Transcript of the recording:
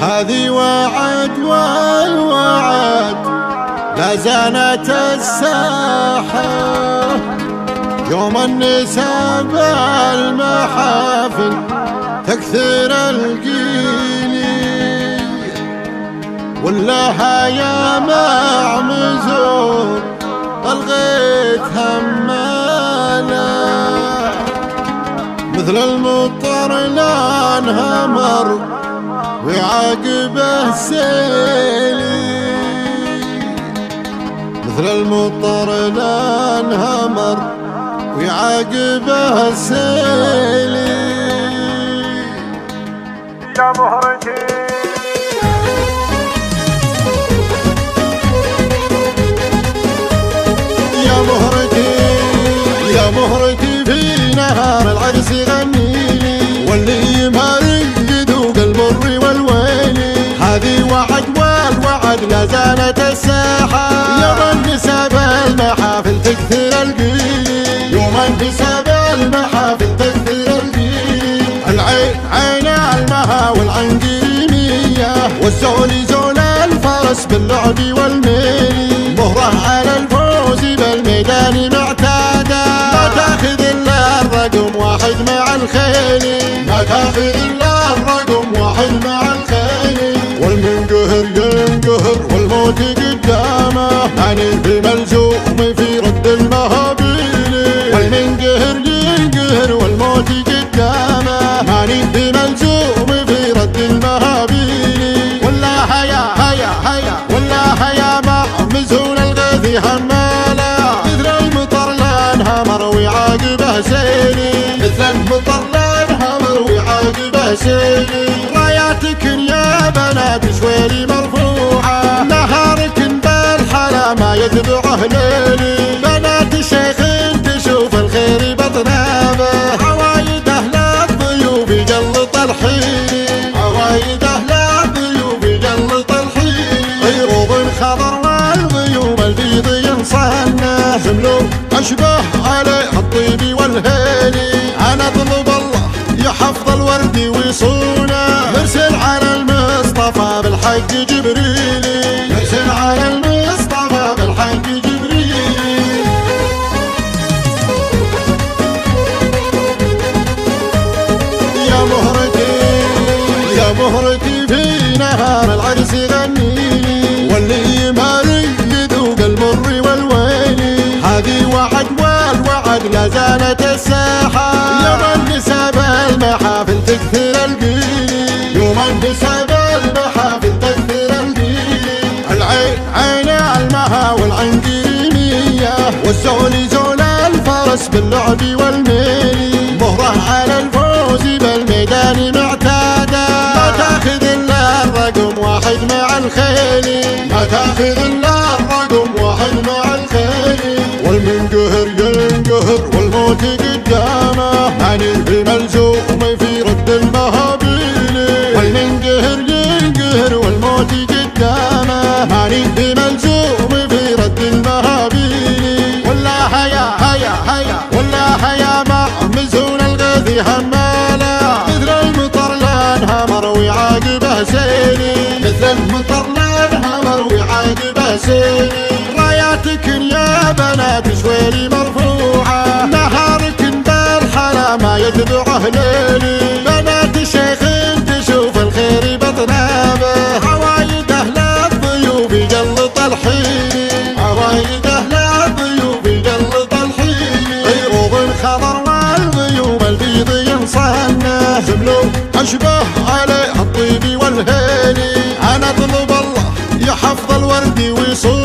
هذه وعد والوعد لا زالت الساحة يوم النساء بالمحافل تكثر القيلي والله يا معمزون الغيث همالا مثل المطر لا انهمر ويعاقبه سيلي مثل المطر لا انهمر ويعاقبه سيلي يا مهرتي يا مهرتي يا مهرتي في نهار العرس غنيلي واللي يمهرج ذوق المر والويلي هذه وعد والوعد لا زالت الساحة يوم النساء بالمحافل تكثر القيلي يوم النساء بالمحافل تكثر القيلي العين عين المها والعنقيمية والزول زول الفرس باللعب والميلي مهره على الفوز بالميدان معتادة ما تاخذ الا الرقم واحد مع الخيل ما تاخذ الا الرقم واحد مع الخيل والمنقهر ينقهر والموت قدامه ماني بملزوم في رد المهابيل والمنقهر ينقهر والموت قدامه ماني بملزوم في رد المهابيل والله هيا هيا هيا والله هيا معمزون الغيث همالا مثل المطر لا انهمر ويعاقبه سيلي مثل المطر لا انهمر ويعاقبه سيلي راياتك يا بنات شويلي مرفوعة نهارك بالحلا ما يتبعه ليلي بنات الشيخ تشوف الخير بطنابه عوايد اهل الضيوف يجلط الحيلي عوايد اهل الضيوف يجلط الحيلي عروض خضر والغيوم البيض ينصنه شملو اشبه عليه الطيب والهيلي انا اطلب الله يحفظ الورد ويصونه مرسل على المصطفى بالحق جبريلي مرسل على المصطفى بالحق جبريلي يا مهرتي يا مهرتي في نهار العرس غنيلي واللي يمهرج ذوق المر والويلي هذه وعد والوعد لا زالت الساحة يوم النساء بالمحافل تكثر القيلي يوم النساء بالمحافل تكثر القيلي العين عين المها والعنقيمية والزول زول الفرس باللعب والميلي مهره على الفوز بالميدان معتادة ما تاخذ الا الرقم واحد مع الخيل ما تاخذ الا الرقم واحد مع الخيل والمنقهر ينقهر والموت قدامه ماني بملزوم في رد المهابيل والمنقهر ينقهر والموت قدامه ماني بملزوم في رد المهابيل والله هيا هيا هيا والله هيا معمزون الغيث همالا مثل المطر لا انهمر ويعاقبه سيلي مثل المطر لا انهمر ويعاقبه سيلي راياتك يا بنات شويلي مرفوعة نهارك بالحلا ما يتبعه ليلي بنات الشيخ تشوف الخير بطنابه عوايد اهل الضيوف يجلط الحيلي عوايد اهل الضيوف يجلط الحيلي عروض خضر والغيوم البيض ينصنه شملو اشبه عليه الطيب والهيلي انا اطلب الله يحفظ الورد ويصون